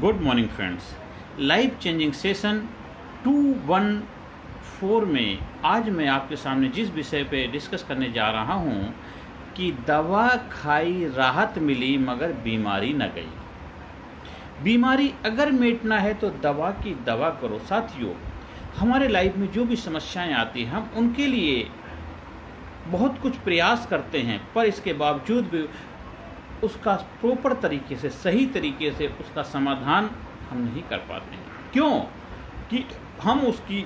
Good morning friends. Life changing session 214 में आज मैं आपके सामने जिस विषय पे डिस्कस करने जा रहा हूँ कि दवा खाई राहत मिली मगर बीमारी न गई। बीमारी अगर मिटना है तो दवा की दवा करो। साथियों, हमारे लाइफ में जो भी समस्याएं आती हैं हम उनके लिए बहुत कुछ प्रयास करते हैं, पर इसके बावजूद भी उसका प्रॉपर तरीके से, सही तरीके से उसका समाधान हम नहीं कर पाते हैं। क्यों? कि हम उसकी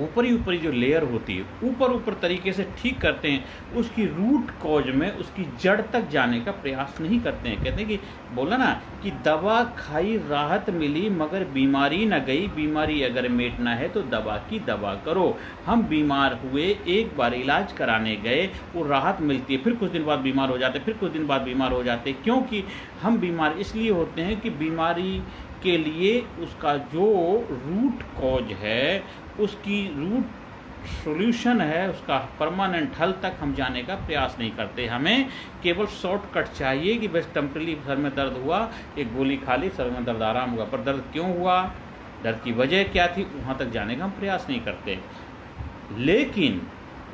ऊपरी जो लेयर होती है ऊपर तरीके से ठीक करते हैं, उसकी रूट कॉज में, उसकी जड़ तक जाने का प्रयास नहीं करते हैं। कहते हैं कि बोला ना कि दवा खाई राहत मिली मगर बीमारी न गई। बीमारी अगर मिटना है तो दवा की दवा करो। हम बीमार हुए, एक बार इलाज कराने गए, वो राहत मिलती है, फिर कुछ दिन बाद बीमार हो जाते, फिर कुछ दिन बाद बीमार हो जाते। क्योंकि हम बीमार इसलिए होते हैं कि बीमारी के लिए उसका जो रूट कॉज है, उसकी रूट सॉल्यूशन है, उसका परमानेंट हल तक हम जाने का प्रयास नहीं करते। हमें केवल शॉर्टकट चाहिए कि बस टेम्पररी सर में दर्द हुआ, एक गोली खा ली, सर में दर्द आराम हुआ। पर दर्द क्यों हुआ, दर्द की वजह क्या थी, वहाँ तक जाने का हम प्रयास नहीं करते। लेकिन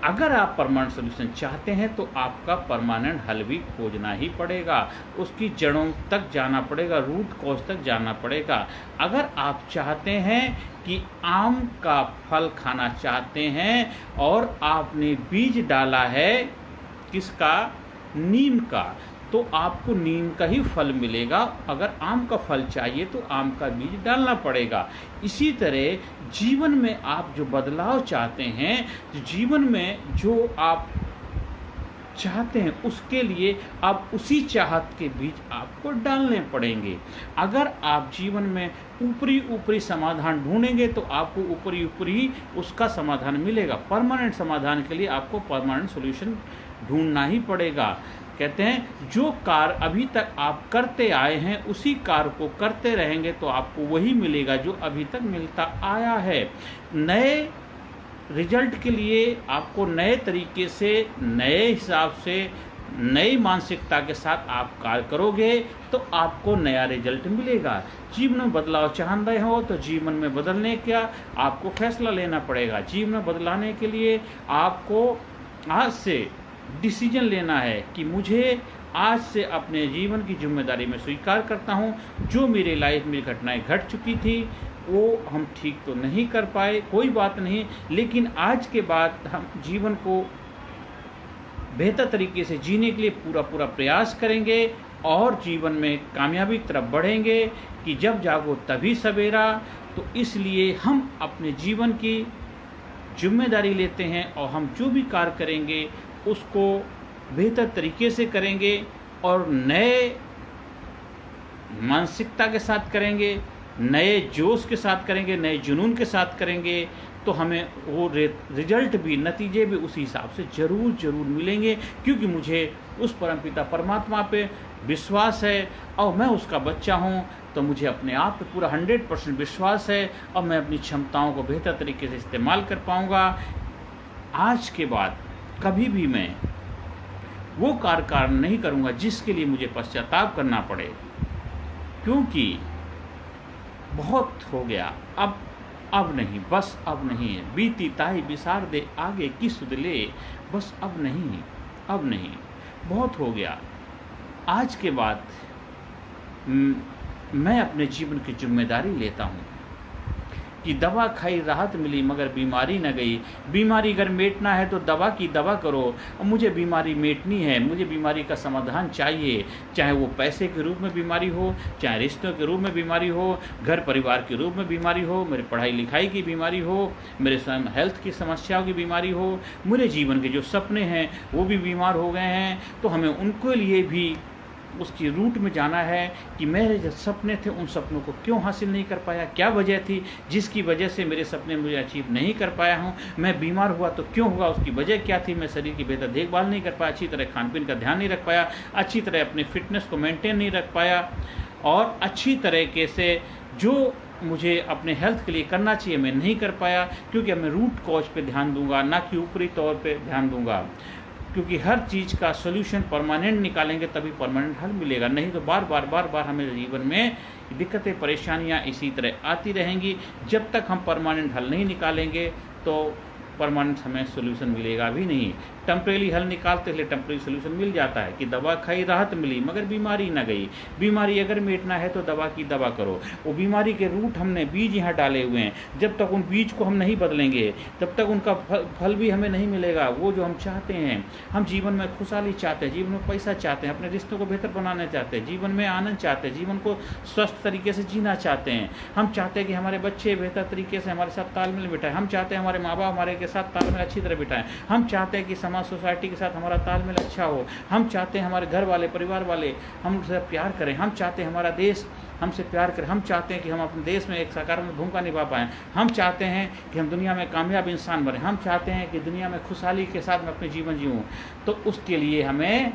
अगर आप परमानेंट सोल्यूशन चाहते हैं तो आपका परमानेंट हल भी खोजना ही पड़ेगा, उसकी जड़ों तक जाना पड़ेगा, रूट कॉज तक जाना पड़ेगा। अगर आप चाहते हैं कि आम का फल खाना चाहते हैं और आपने बीज डाला है किसका, नीम का, तो आपको नीम का ही फल मिलेगा। अगर आम का फल चाहिए तो आम का बीज डालना पड़ेगा। इसी तरह जीवन में आप जो बदलाव चाहते हैं, तो जीवन में जो आप चाहते हैं उसके लिए आप उसी चाहत के बीज आपको डालने पड़ेंगे। अगर आप जीवन में ऊपरी समाधान ढूंढेंगे तो आपको ऊपरी उसका समाधान मिलेगा। परमानेंट समाधान के लिए आपको परमानेंट सॉल्यूशन ढूंढना ही पड़ेगा। कहते हैं जो कार्य अभी तक आप करते आए हैं उसी कार्य को करते रहेंगे तो आपको वही मिलेगा जो अभी तक मिलता आया है। नए रिजल्ट के लिए आपको नए तरीके से, नए हिसाब से, नई मानसिकता के साथ आप कार्य करोगे तो आपको नया रिजल्ट मिलेगा। जीवन में बदलाव चाहते हो तो जीवन में बदलने का आपको फैसला लेना पड़ेगा। जीवन में बदलाने के लिए आपको आज से डिसीजन लेना है कि मुझे आज से अपने जीवन की जिम्मेदारी में स्वीकार करता हूँ। जो मेरे लाइफ में घटनाएं घट चुकी थी वो हम ठीक तो नहीं कर पाए, कोई बात नहीं, लेकिन आज के बाद हम जीवन को बेहतर तरीके से जीने के लिए पूरा प्रयास करेंगे और जीवन में कामयाबी की तरफ बढ़ेंगे कि जब जागो तभी सवेरा। तो इसलिए हम अपने जीवन की जिम्मेदारी लेते हैं और हम जो भी कार्य करेंगे उसको बेहतर तरीके से करेंगे और नए मानसिकता के साथ करेंगे, नए जोश के साथ करेंगे, नए जुनून के साथ करेंगे तो हमें वो रिजल्ट भी, नतीजे भी उसी हिसाब से ज़रूर मिलेंगे। क्योंकि मुझे उस परमपिता परमात्मा पे विश्वास है और मैं उसका बच्चा हूँ, तो मुझे अपने आप पे पूरा 100% विश्वास है और मैं अपनी क्षमताओं को बेहतर तरीके से इस्तेमाल कर पाऊँगा। आज के बाद कभी भी मैं वो कार्य नहीं करूँगा जिसके लिए मुझे पश्चाताप करना पड़े, क्योंकि बहुत हो गया, अब नहीं, बस अब नहीं है। बीती ताई बिसार दे आगे की सुध ले, बस अब नहीं, बहुत हो गया। आज के बाद मैं अपने जीवन की जिम्मेदारी लेता हूँ कि दवा खाई राहत मिली मगर बीमारी न गई। बीमारी अगर मिटना है तो दवा की दवा करो। मुझे बीमारी मिटनी है, मुझे बीमारी का समाधान चाहिए, चाहे वो पैसे के रूप में बीमारी हो, चाहे रिश्तों के रूप में बीमारी हो, घर परिवार के रूप में बीमारी हो, मेरे पढ़ाई लिखाई की बीमारी हो, मेरे स्वयं हेल्थ की समस्याओं की बीमारी हो, मेरे जीवन के जो सपने हैं वो भी बीमार हो गए हैं। तो हमें उनके लिए भी उसकी रूट में जाना है कि मेरे जो सपने थे उन सपनों को क्यों हासिल नहीं कर पाया, क्या वजह थी जिसकी वजह से मेरे सपने मुझे अचीव नहीं कर पाया हूँ। मैं बीमार हुआ तो क्यों हुआ, उसकी वजह क्या थी, मैं शरीर की बेहतर देखभाल नहीं कर पाया, अच्छी तरह खान पीन का ध्यान नहीं रख पाया, अच्छी तरह अपनी फिटनेस को मेंटेन नहीं रख पाया और अच्छी तरीके से जो मुझे अपने हेल्थ के लिए करना चाहिए मैं नहीं कर पाया, क्योंकि मैं रूट कॉज पे ध्यान दूंगा ना कि ऊपरी तौर पे ध्यान दूंगा। क्योंकि हर चीज़ का सोल्यूशन परमानेंट निकालेंगे तभी परमानेंट हल मिलेगा, नहीं तो बार बार हमें जीवन में दिक्कतें परेशानियां इसी तरह आती रहेंगी। जब तक हम परमानेंट हल नहीं निकालेंगे तो परमानेंट हमें सोल्यूशन मिलेगा भी नहीं। टेम्परेरी हल निकालते हैं, टेम्परेरी सोल्यूशन मिल जाता है कि दवा खाई राहत मिली मगर बीमारी ना गई। बीमारी अगर मिटना है तो दवा की दवा करो। वो बीमारी के रूट हमने बीज यहाँ डाले हुए हैं, जब तक उन बीज को हम नहीं बदलेंगे तब तक उनका फल भी हमें नहीं मिलेगा। वो जो हम चाहते हैं, हम जीवन में खुशहाली चाहते हैं, जीवन में पैसा चाहते हैं, अपने रिश्तों को बेहतर बनाना चाहते हैं, जीवन में आनंद चाहते हैं, जीवन को स्वस्थ तरीके से जीना चाहते हैं। हम चाहते हैं कि हमारे बच्चे बेहतर तरीके से हमारे साथ तालमेल बिठाएं। हम चाहते हैं हमारे माँ बाप हमारे के साथ तालमेल अच्छी तरह बिठाएं। हम चाहते हैं कि समाज सोसाइटी के साथ हमारा तालमेल अच्छा हो। हम चाहते हैं हमारे घर वाले परिवार वाले हमसे प्यार करें। हम चाहते हैं हमारा देश हमसे प्यार करें। हम चाहते हैं कि हम अपने देश में एक सकारात्मक भूमिका निभा पाएँ। हम चाहते हैं कि हम दुनिया में कामयाब इंसान बने। हम चाहते हैं कि दुनिया में खुशहाली के साथ मैं अपने जीवन जीऊँ। तो उसके लिए हमें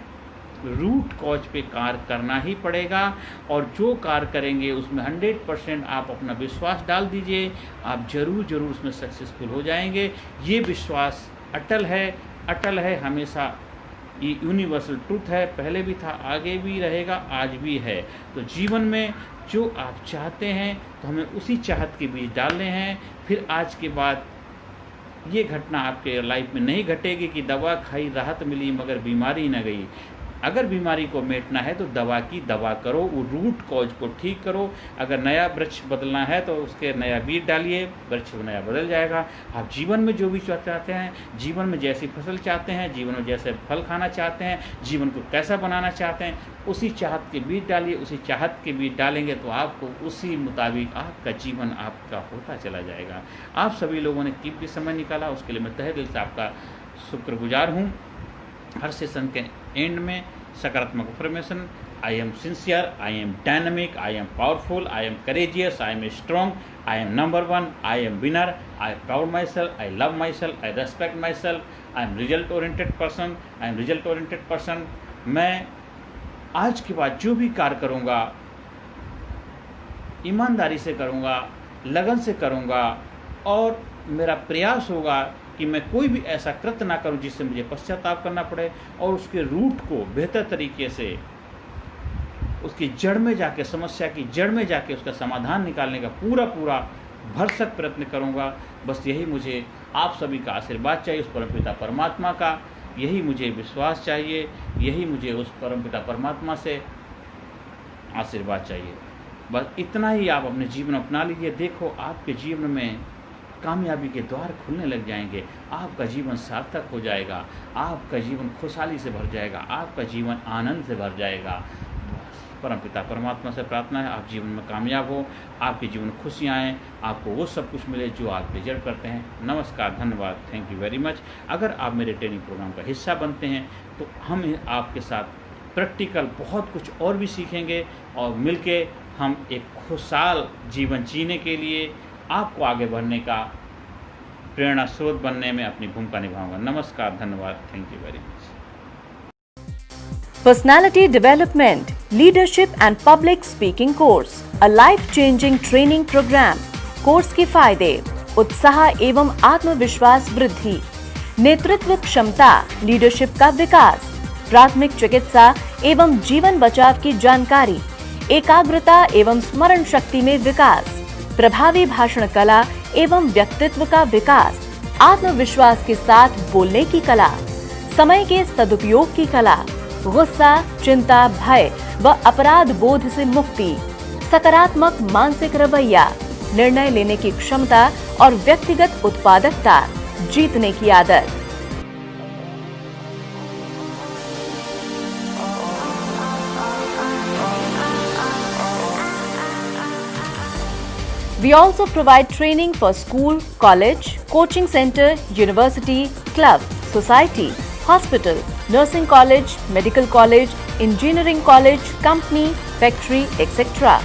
रूट कॉज पे कार्य करना ही पड़ेगा, और जो कार्य करेंगे उसमें 100% आप अपना विश्वास डाल दीजिए, आप जरूर उसमें सक्सेसफुल हो जाएंगे। ये विश्वास अटल है हमेशा। ये यूनिवर्सल ट्रूथ है, पहले भी था, आगे भी रहेगा, आज भी है। तो जीवन में जो आप चाहते हैं तो हमें उसी चाहत के बीज डालने हैं। फिर आज के बाद ये घटना आपके लाइफ में नहीं घटेगी कि दवा खाई राहत मिली मगर बीमारी न गई। अगर बीमारी को मिटना है तो दवा की दवा करो, वो रूट कॉज को ठीक करो। अगर नया वृक्ष बदलना है तो उसके नया बीज डालिए, वृक्ष नया बदल जाएगा। आप जीवन में जो भी चाहते हैं, जीवन में जैसी फसल चाहते हैं, जीवन में जैसे फल खाना चाहते हैं, जीवन को कैसा बनाना चाहते हैं, उसी चाहत के बीज डालिए। उसी चाहत के बीज डालेंगे तो आपको उसी मुताबिक आपका जीवन आपका होता चला जाएगा। आप सभी लोगों ने कीमती समय निकाला, उसके लिए मैं तहे दिल से आपका शुक्रगुजार हूँ। हर सेशन के एंड में सकारात्मक affirmation, I am sincere, I am dynamic, I am powerful, I am courageous, I am strong, I am number 1, I am winner, I proud my self, I love my self, I respect my self, I am result oriented person, I am result oriented person. मैं आज के बाद जो भी कार्य करूँगा ईमानदारी से करूँगा, लगन से करूँगा, और मेरा प्रयास होगा कि मैं कोई भी ऐसा कृत्य ना करूं जिससे मुझे पश्चाताप करना पड़े, और उसके रूट को बेहतर तरीके से उसकी जड़ में जाके, समस्या की जड़ में जाके उसका समाधान निकालने का पूरा भरसक प्रयत्न करूंगा। बस यही मुझे आप सभी का आशीर्वाद चाहिए, उस परमपिता परमात्मा का यही मुझे विश्वास चाहिए, यही मुझे उस परमपिता परमात्मा से आशीर्वाद चाहिए। बस इतना ही आप अपने जीवन अपना लीजिए। देखो आपके जीवन में कामयाबी के द्वार खुलने लग जाएंगे, आपका जीवन सार्थक हो जाएगा, आपका जीवन खुशहाली से भर जाएगा, आपका जीवन आनंद से भर जाएगा। परमपिता परमात्मा से प्रार्थना है आप जीवन में कामयाब हो, आपके जीवन में खुशियाँ आएँ, आपको वो सब कुछ मिले जो आप डिजर्व करते हैं। नमस्कार, धन्यवाद, थैंक यू वेरी मच। अगर आप मेरे ट्रेनिंग प्रोग्राम का हिस्सा बनते हैं तो हम आपके साथ प्रैक्टिकल बहुत कुछ और भी सीखेंगे, और मिलके हम एक खुशहाल जीवन जीने के लिए आपको आगे बढ़ने का प्रेरणा स्रोत बनने में अपनी भूमिका निभाऊंगा। नमस्कार, धन्यवाद, thank you very much. Personality Development, Leadership and Public Speaking Course, a life-changing training program. Course के फायदे: उत्साह एवं आत्मविश्वास वृद्धि, नेतृत्व क्षमता, लीडरशिप का विकास, प्राथमिक चिकित्सा एवं जीवन बचाव की जानकारी, एकाग्रता एवं स्मरण शक्ति में विकास, प्रभावी भाषण कला एवं व्यक्तित्व का विकास, आत्मविश्वास के साथ बोलने की कला, समय के सदुपयोग की कला, गुस्सा, चिंता, भय व अपराध बोध से मुक्ति, सकारात्मक मानसिक रवैया, निर्णय लेने की क्षमता और व्यक्तिगत उत्पादकता, जीतने की आदत। We also provide training for school, college, coaching center, university, club, society, hospital, nursing college, medical college, engineering college, company, factory, etc.